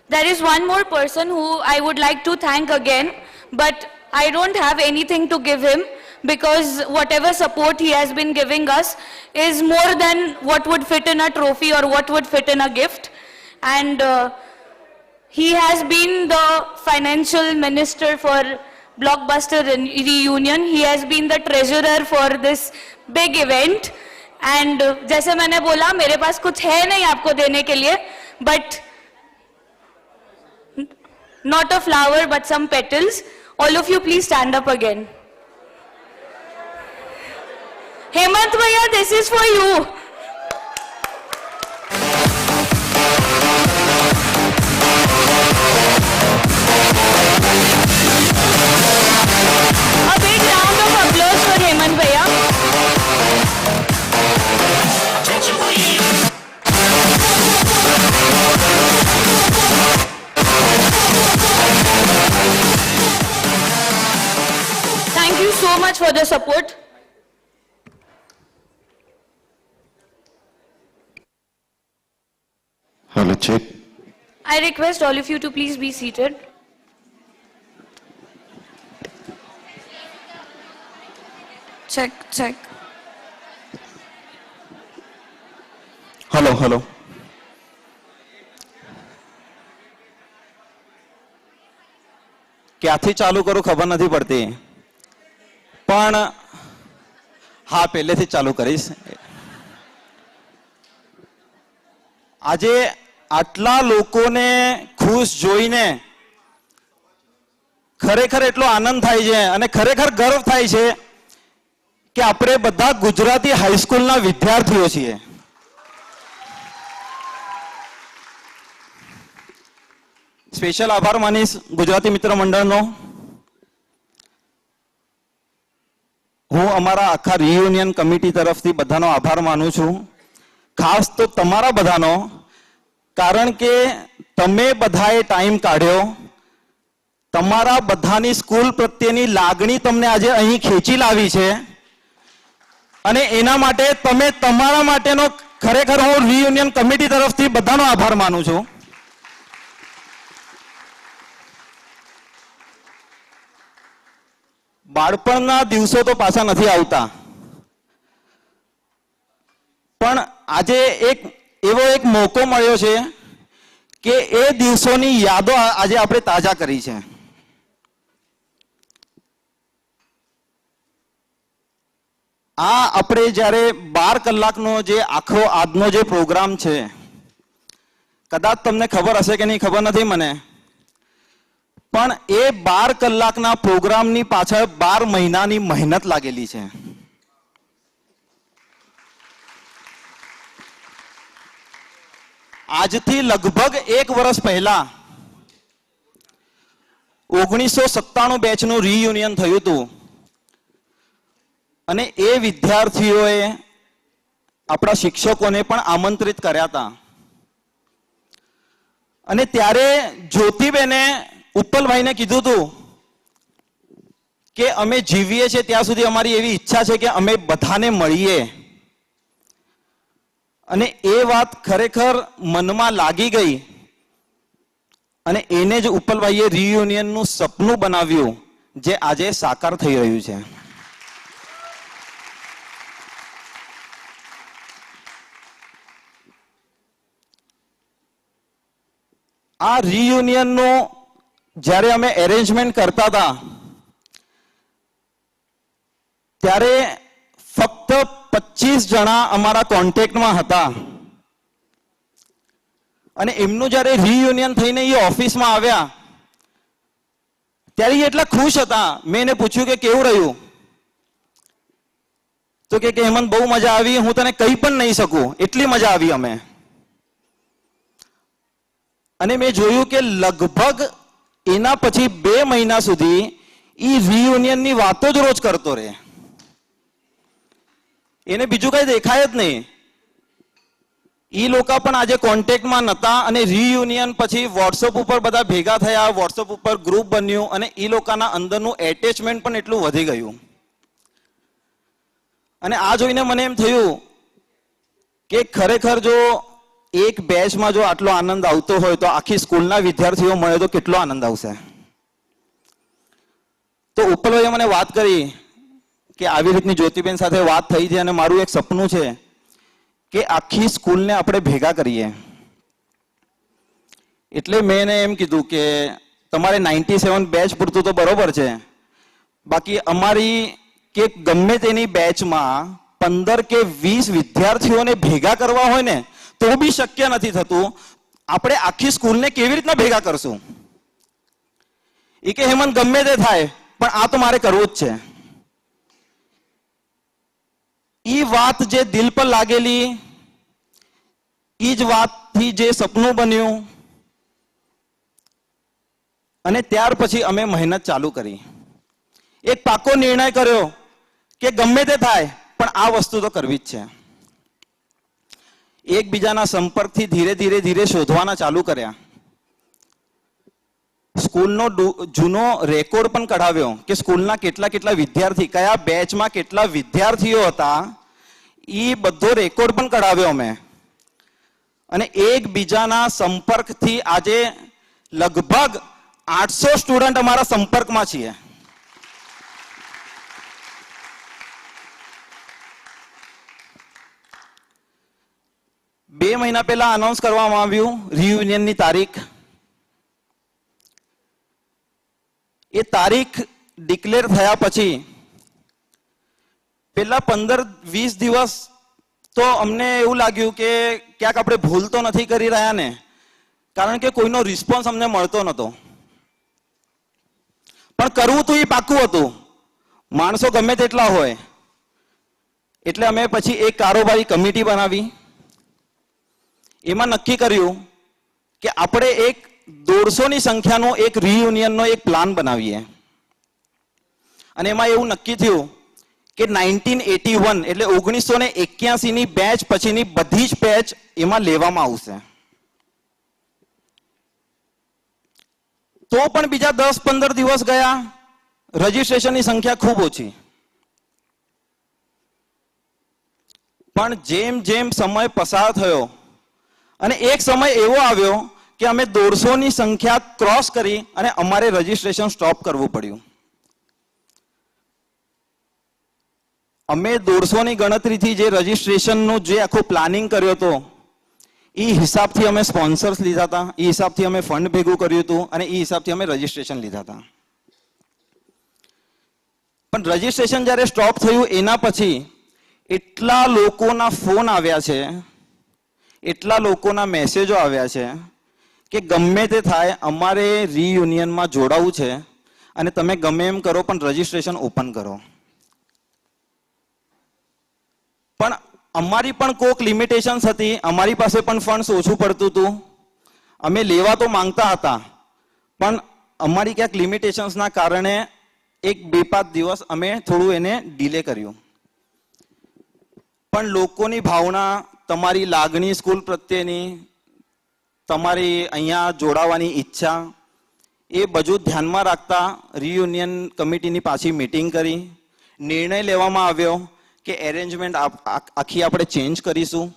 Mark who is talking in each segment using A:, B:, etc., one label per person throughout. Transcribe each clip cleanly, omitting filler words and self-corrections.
A: There is one more person who I would like to thank again, but I don't have anything to give him because whatever support he has been giving us is more than what would fit in a trophy or what would fit in a gift. And he has been the financial minister for Blockbuster Reunion. He has been the treasurer for this big event. And जैसे मैंने बोला मेरे पास कुछ है नहीं आपको देने के लिए, but not a flower but some petals. All of you please stand up again. Hemant Bhaiya, this is for you. A big round of applause for Hemant Bhaiya. Thank you so much for the support.
B: Hello, check.
A: I request all of you to please be seated. Check, check.
B: Hello, hello. ક્યાંથી ચાલુ કરું ખબર નથી પડતી, પણ હા પહેલેથી ચાલુ કરીશ. આજે આટલા લોકોને ખુશ જોઈને ખરેખર એટલો આનંદ થાય છે અને ખરેખર ગર્વ થાય છે કે આપણે બધા ગુજરાતી હાઈસ્કૂલના વિદ્યાર્થીઓ છીએ. સ્પેશિયલ આભાર માનીશ ગુજરાતી મિત્ર મંડળનો. હું અમારા આખા રિયુનિયન કમિટી તરફથી બધાનો આભાર માનું છું, ખાસ તો તમારા બધાનો, કારણ કે તમે બધાએ ટાઈમ કાઢ્યો. તમારા બધાની સ્કૂલ પ્રત્યેની લાગણી તમને આજે અહીં ખેંચી લાવી છે અને એના માટે તમે તમારા માટેનો ખરેખર હું રિયુનિયન કમિટી તરફથી બધાનો આભાર માનું છું. બાળપણના દિવસો તો પાછા નથી આવતા, પણ આજે એક મોકો મળ્યો છે કે એ દિવસોની યાદો આજે આપણે તાજા કરી છે. આ આપણે જ્યારે 12 કલાકનો જે આખો આજનો જે પ્રોગ્રામ છે, કદાચ તમને ખબર હશે કે નહીં ખબર નથી મને, પણ એ 12 કલાકના પ્રોગ્રામની પાછળ 12 મહિનાની મહેનત લાગેલી છે. આજથી લગભગ 1 વર્ષ પહેલા 1997 બેચનું રિયુનિયન થયું હતું અને એ વિદ્યાર્થીઓએ આપણા શિક્ષકોને પણ આમંત્રિત કર્યા હતા. અને ત્યારે જ્યોતિબેને ઉત્પલભાઈને કીધું હતું કે અમે જીવીએ છીએ ત્યાં સુધી અમારી એવી ઈચ્છા છે કે અમે બધાને મળીએ. અને એ વાત ખરેખર મનમાં લાગી ગઈ અને એને જ ઉત્પલભાઈએ રિયુનિયનનું સપનું બનાવ્યું જે આજે સાકાર થઈ રહ્યું છે. આ રિયુનિયનનું જ્યારે અમે એરેન્જમેન્ટ કરતા હતા ત્યારે ફક્ત 25 જણા અમારા કોન્ટેક્ટમાં હતા અને એમનું જ્યારે રિયુનિયન થઈને એ ઓફિસમાં આવ્યા ત્યારે એ એટલા ખુશ હતા. મેં એને પૂછ્યું કે કેવું રહ્યું, તો કે હેમંત બહુ મજા આવી, હું તને કહી પણ નહીં શકું એટલી મજા આવી અમે. અને મેં જોયું કે લગભગ એના પછી 2 મહિના સુધી એ રિયુનિયનની વાતો જ રોજ કરતો રહે, એને બીજું કઈ દેખાય જ નહીં. એ લોકો પણ આજે કોન્ટેક્ટમાં નહોતા અને રિયુનિયન પછી વોટ્સઅપ ઉપર બધા ભેગા થયા, વોટ્સઅપ ઉપર ગ્રુપ બન્યું અને એ લોકોના અંદરનું એટેચમેન્ટ પણ એટલું વધી ગયું. અને આ જોઈને મને એમ થયું કે ખરેખર જો એક બેચમાં જો આટલો આનંદ આવતો હોય તો આખી સ્કૂલના વિદ્યાર્થીઓ મળે તો કેટલો આનંદ આવશે. તો ઉપરભાઈએ મને વાત કરી કે આવી રીતની જ્યોતિબેન સાથે વાત થઈ છે અને મારું એક સપનું છે કે આખી સ્કૂલને આપણે ભેગા કરીએ. એટલે મેં એને એમ કીધું કે તમારે 97 બેચ પૂરતું તો બરોબર છે, બાકી અમારી કે ગમે તેની બેચમાં 15 કે 20 વિદ્યાર્થીઓને ભેગા કરવા હોય ને તો બી શક્ય નથી થતું. આપણે આખી સ્કૂલને કેવી રીતના ભેગા કરશું? એ કે હેમંત ગમે તે થાય પણ આ તો મારે કરવું જ છે. ઈ વાત જે દિલ પર લાગેલી, ઈ જ વાતથી જે સપનું બન્યું અને ત્યાર પછી અમે મહેનત ચાલુ કરી. એક પાકો નિર્ણય કર્યો કે ગમે તે થાય પણ આ વસ્તુ તો કરવી જ છે. એકબીજાના સંપર્કથી ધીરે ધીરે ધીરે શોધવાના ચાલુ કર્યા. સ્કૂલનો જૂનો રેકોર્ડ પણ કઢાવ્યો કે સ્કૂલના કેટલા કેટલા વિદ્યાર્થી, કયા બેચમાં કેટલા વિદ્યાર્થીઓ હતા, એ બધો રેકોર્ડ પણ કઢાવ્યો અમે. અને એકબીજાના સંપર્કથી આજે લગભગ 800 સ્ટુડન્ટ અમારા સંપર્કમાં છીએ. બે મહિના પહેલા અનાઉન્સ કરવામાં આવ્યું રિયુનિયનની તારીખ. એ તારીખ ડિક્લેર થયા પછી પેલા 15-20 દિવસ તો અમને એવું લાગ્યું કે ક્યાંક આપણે ભૂલ તો નથી કરી રહ્યા ને, કારણ કે કોઈનો રિસ્પોન્સ અમને મળતો નહોતો. પણ કરવું તો એ પાક્કું હતું, માણસો ગમે તેટલા હોય. એટલે અમે પછી એક કારોબારી કમિટી બનાવી. એમાં નક્કી કર્યું કે આપણે એક 150 ની સંખ્યાનો એક રિયુનિયનનો એક પ્લાન બનાવીએ. અને એમાં એવું નક્કી થયું કે 1981 એટલે 1981 ની બેચ પછીની બધી જ બેચ એમાં લેવામાં આવશે. તો પણ બીજા 10-15 દિવસ ગયા, રજીસ્ટ્રેશનની સંખ્યા ખૂબ ઓછી. પણ જેમ જેમ સમય પસાર થયો અને એક સમય એવો આવ્યો કે અમે 150 ની સંખ્યા ક્રોસ કરી અને અમારે રજીસ્ટ્રેશન સ્ટોપ કરવું પડ્યું. અમે 150 ની ગણતરીથી જે રજીસ્ટ્રેશનનું જે આખું પ્લાનિંગ કર્યો હતો એ હિસાબથી અમે સ્પોન્સર્સ લીધા હતા, એ હિસાબથી અમે ફંડ ભેગું કર્યું હતું અને એ હિસાબથી અમે રજીસ્ટ્રેશન લીધા હતા. પણ રજીસ્ટ્રેશન જ્યારે સ્ટોપ થયું એના પછી એટલા લોકોના ફોન આવ્યા છે, એટલા લોકોના મેસેજો આવ્યા છે કે ગમે તે થાય અમારે રિયુનિયનમાં જોડાવું છે અને તમે ગમે એમ કરો પણ રજીસ્ટ્રેશન ઓપન કરો. પણ અમારી પણ કોઈક લિમિટેશન્સ હતી, અમારી પાસે પણ ફંડ્સ ઓછું પડતું હતું. અમે લેવા તો માંગતા હતા પણ અમારી ક્યાંક લિમિટેશન્સના કારણે 1-2-5 દિવસ અમે થોડું એને ડીલે કર્યું. પણ લોકોની ભાવના, તમારી લાગણી સ્કૂલ પ્રત્યેની, તમારી અહીંયા જોડાવાની ઈચ્છા, એ બધું ધ્યાનમાં રાખતા રિયુનિયન કમિટીની પાછી મીટિંગ કરી. નિર્ણય લેવામાં આવ્યો કે એરેન્જમેન્ટ આખી આપણે ચેન્જ કરીશું.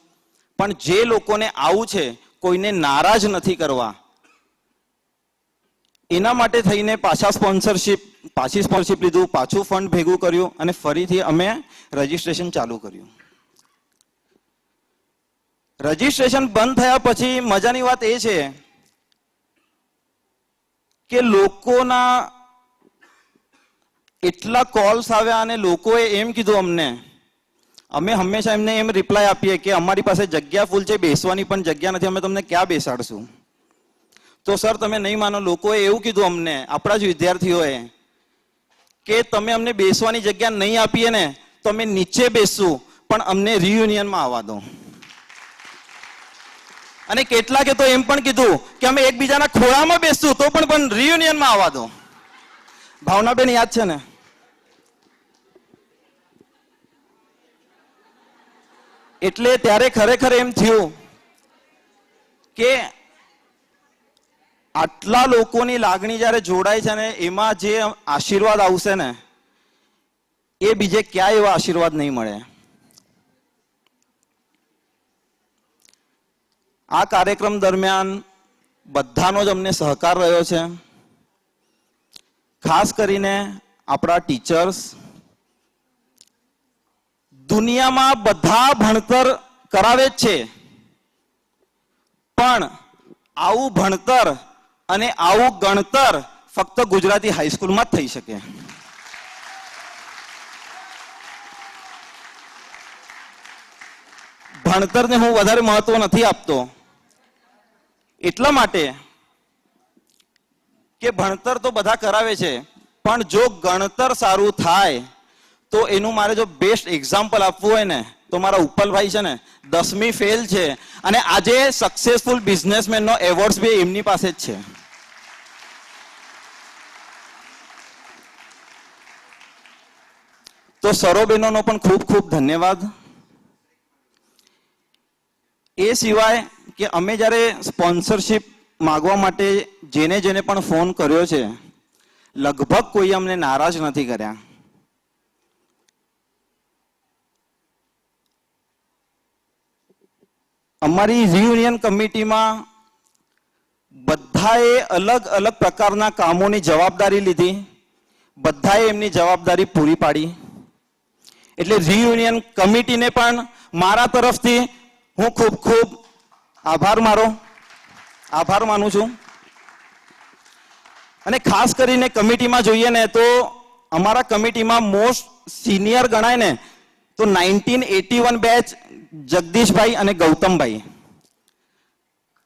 B: પણ જે લોકોને આવું છે કોઈને નારાજ નથી કરવા, એના માટે થઈને પાછી સ્પોન્સરશિપ લીધું, પાછું ફંડ ભેગું કર્યું અને ફરીથી અમે રજીસ્ટ્રેશન ચાલુ કર્યું. રજીસ્ટ્રેશન બંધ થયા પછી મજાની વાત એ છે કે લોકોના એટલા કોલ્સ આવ્યા અને લોકોએ એમ કીધું અમને, અમે હંમેશા એમને એમ રિપ્લાય આપીએ કે અમારી પાસે જગ્યા ફૂલ છે, બેસવાની પણ જગ્યા નથી, અમે તમને ક્યાં બેસાડશું? તો સર તમે નહીં માનો, લોકોએ એવું કીધું અમને, આપણા જ વિદ્યાર્થીઓએ, કે તમે અમને બેસવાની જગ્યા નહીં આપીએ ને તો અમે નીચે બેસશું પણ અમને રિયુનિયનમાં આવવા દો. અને કેટલાકે તો એમ પણ કીધું કે અમે એકબીજાના ખોળામાં બેસશું તો પણ રિયુનિયનમાં આવવા દો. ભાવનાબેન યાદ છે ને? એટલે ત્યારે ખરેખર એમ થયું કે આટલા લોકોની લાગણી જ્યારે જોડાય છે ને એમાં જે આશીર્વાદ આવશે ને એ બીજે ક્યાંય એવા આશીર્વાદ નહીં મળે. આ કાર્યક્રમ દરમિયાન બધાનો જ અમને સહકાર રહ્યો છે. ખાસ કરીને આપણા ટીચર્સ. દુનિયામાં બધા ભણતર કરાવે જ છે, પણ આવું ભણતર અને આવું ગણતર ફક્ત ગુજરાતી હાઈસ્કૂલમાં જ થઈ શકે. ભણતરને હું વધારે મહત્વ નથી આપતો, એટલા માટે કે ભણતર તો બધા કરાવે છે, પણ જો ગણતર સારું થાય તો એનું મારે જો બેસ્ટ એક્ઝામ્પલ આપવું હોય ને તો મારા ઉપલભાઈ છે ને 10મી ફેલ છે અને આજે સક્સેસફુલ બિઝનેસમેનનો એવોર્ડ્સ બી એમની પાસે જ છે. તો સરોબેનોનો પણ ખૂબ ખૂબ ધન્યવાદ. એ સિવાય કે અમે જ્યારે સ્પોન્સરશિપ માગવા માટે જેને જેને પણ ફોન કર્યો છે, લગભગ કોઈ અમને નારાજ નથી કર્યા. અમારી રિયુનિયન કમિટીમાં બધાએ અલગ અલગ પ્રકારના કામોની જવાબદારી લીધી, બધાએ એમની જવાબદારી પૂરી પાડી. એટલે રિયુનિયન કમિટીને પણ મારા તરફથી હું ખૂબ ખૂબ આભાર માનું છું. અને ખાસ કરીને કમિટીમાં જોઈએ ને તો અમારા કમિટીમાં મોસ્ટ સિનિયર ગણાય ને તો 1981 બેચ જગદીશભાઈ અને ગૌતમભાઈ.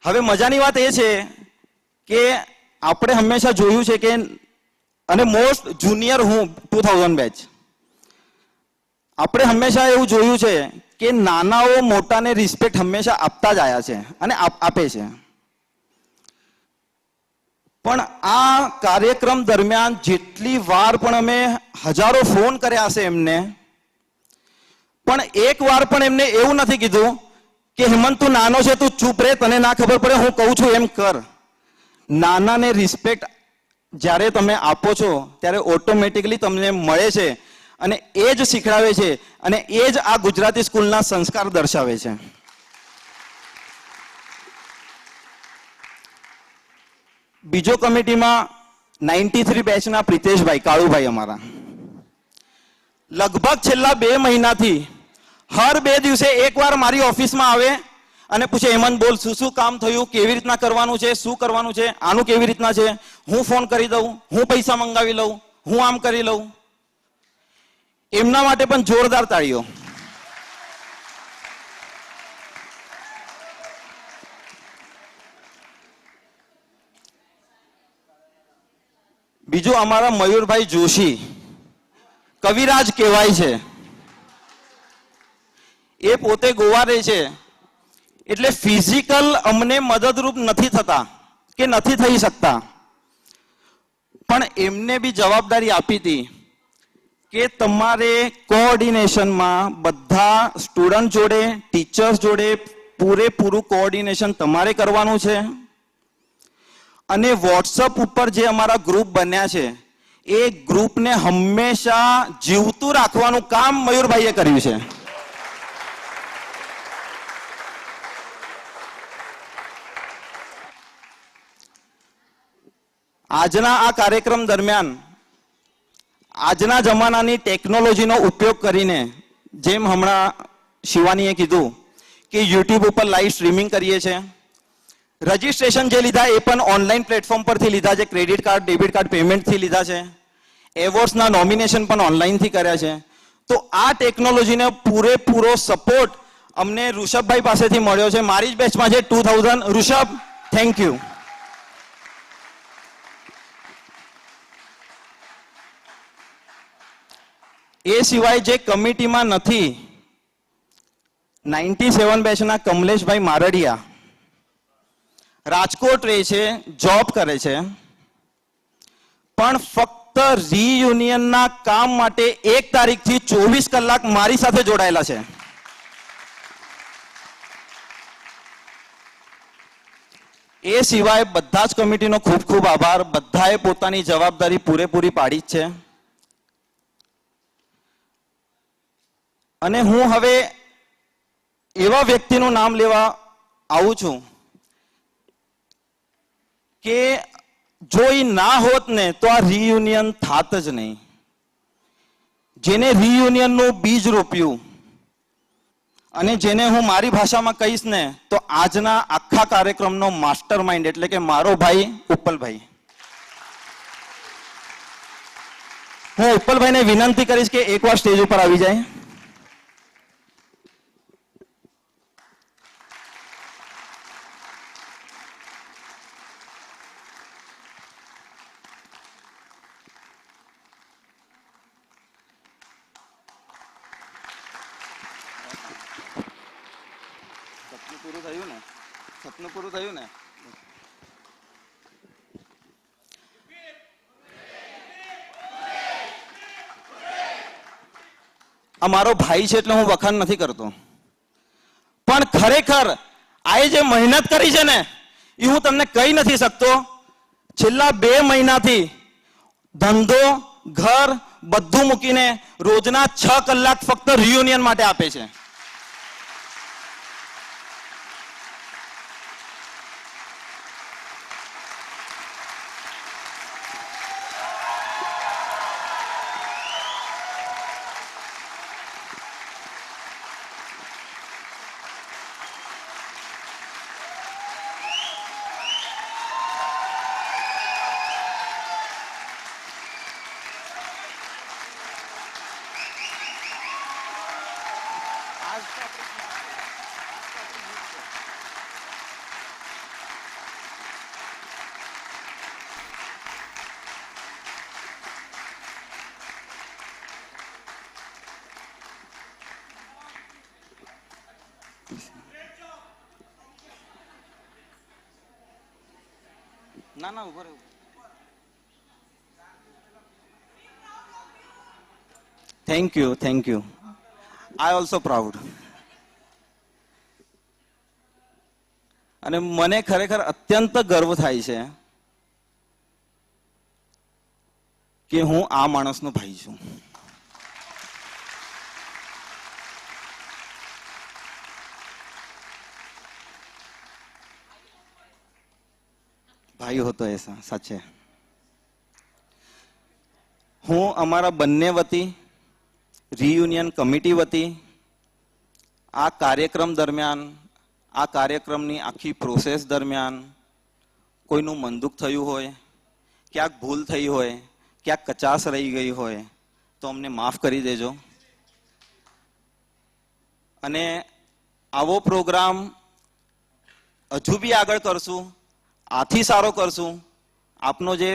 B: હવે મજાની વાત એ છે કે આપણે હંમેશા જોયું છે કે અને મોસ્ટ જુનિયર હું 2000 બેચ. આપણે હંમેશા એવું જોયું છે કે નાનાઓ મોટાને રિસ્પેક્ટ હંમેશા આપતા જ આવ્યા છે અને આપે છે. પણ આ કાર્યક્રમ દરમિયાન જેટલી વાર પણ અમે હજારો ફોન કર્યા હશે એમને, પણ એક વાર પણ એમને એવું નથી કીધું કે હેમંત તું નાનો છે, તું ચૂપ રહે, તને ના ખબર પડે, હું કહું છું એમ કર. નાનાને રિસ્પેક્ટ જ્યારે તમે આપો છો ત્યારે ઓટોમેટિકલી તમને મળે છે અને એ જ શીખડાવે છે અને એ જ આ ગુજરાતી સ્કૂલના સંસ્કાર દર્શાવે છે. બીજો કમિટીમાં 93 બેચના પ્રિતેશભાઈ કાળુભાઈ અમારા લગભગ છેલ્લા 2 મહિનાથી હર 2 દિવસે એકવાર મારી ઓફિસમાં આવે અને પૂછે હેમંત બોલ શું શું કામ થયું, કેવી રીતના કરવાનું છે, શું કરવાનું છે, આનું કેવી રીતના છે, હું ફોન કરી દઉં, હું પૈસા મંગાવી લઉં, હું આમ કરી લઉં. એમના માટે પણ જોરદાર તાળીઓ. બીજું અમારા મયુરભાઈ જોશી કવિરાજ કહેવાય છે. એ પોતે ગોવા રહે છે, એટલે ફિઝિકલ અમને મદદરૂપ નથી થતા કે નથી થઈ શકતા, પણ એમને બી જવાબદારી આપી હતી કે તમારે કોઓર્ડિનેશનમાં બધા સ્ટુડન્ટ જોડે, ટીચર્સ જોડે પૂરેપૂરું કોઓર્ડિનેશન તમારે કરવાનું છે. અને વોટ્સઅપ ઉપર જે અમારા ગ્રુપ બન્યા છે એ ગ્રુપને હંમેશા જીવતું રાખવાનું કામ મયુરભાઈએ કર્યું છે. આજના આ કાર્યક્રમ દરમિયાન આજના જમાનાની ટેકનોલોજીનો ઉપયોગ કરીને, જેમ હમણાં શિવાનીએ કીધું કે યુટ્યુબ ઉપર લાઈવ સ્ટ્રીમિંગ કરીએ છીએ, રજીસ્ટ્રેશન જે લીધા એ પણ ઓનલાઈન પ્લેટફોર્મ પરથી લીધા છે, ક્રેડિટ કાર્ડ ડેબિટ કાર્ડ પેમેન્ટથી લીધા છે, એવોર્ડ્સના નોમિનેશન પણ ઓનલાઈનથી કર્યા છે. તો આ ટેકનોલોજીને પૂરેપૂરો સપોર્ટ અમને ઋષભભાઈ પાસેથી મળ્યો છે. મારી જ બેચમાં છે 2000. Rishabh, thank you. એ સિવાય જે કમિટીમાં નથી, 97 બેચના કમલેશભાઈ મારડિયા રાજકોટ રહે છે, જોબ કરે છે, પણ ફક્ત રિયુનિયનના કામ માટે 1 તારીખથી 24 કલાક મારી સાથે જોડાયેલા છે. એ સિવાય બધા જ કમિટીનો ખૂબ ખૂબ આભાર. બધાએ પોતાની જવાબદારી પૂરેપૂરી પાડી જ છે. અને હું હવે એવા વ્યક્તિનું નામ લેવા આવું છું કે જો એ ના હોત ને તો આ રિયુનિયન થાત જ નહીં. જેને રિયુનિયનનું બીજ રોપ્યું અને જેને હું મારી ભાષામાં કહીશ ને તો આજના આખા કાર્યક્રમનો માસ્ટર માઇન્ડ એટલે કે મારો ભાઈ ઉપ્પલભાઈ. હું ઉપ્પલભાઈને વિનંતી કરીશ કે એકવાર સ્ટેજ ઉપર આવી જાય. સપનું પૂરું થયું ને. આ મારો ભાઈ છે એટલે હું વખાણ નથી કરતો, પણ ખરેખર આ જે મહેનત કરી છે ને એ હું તમને કહી નથી શકતો. છેલ્લા 2 મહિનાથી ધંધો ઘર બધું મૂકીને રોજના 6 કલાક ફક્ત રિયુનિયન માટે આપે છે. ના ના ઉભો રહે. Thank you I also proud. અને મને ખરેખર અત્યંત ગર્વ થાય છે કે હું આ માણસનો ભાઈ છું. ભાઈ હોતો એસા સાચે. હું અમારા બંને વતી રિયુનિયન કમિટી વતી આ કાર્યક્રમ દરમિયાન આ કાર્યક્રમની આખી પ્રોસેસ દરમિયાન કોઈનું મન દુઃખ થયું હોય, ક્યાંક ભૂલ થઈ હોય, ક્યાંક કચાશ રહી ગઈ હોય તો અમને માફ કરી દેજો. અને આવો પ્રોગ્રામ હજુ બી આગળ કરશું, આથી સારો કરશું. આપનો જે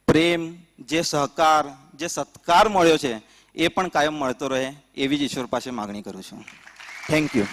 B: પ્રેમ, જે સહકાર, જે સત્કાર મળ્યો છે એ પણ કાયમ મળતો રહે એવી જ ઈશ્વર પાસે માગણી કરું છું. Thank you.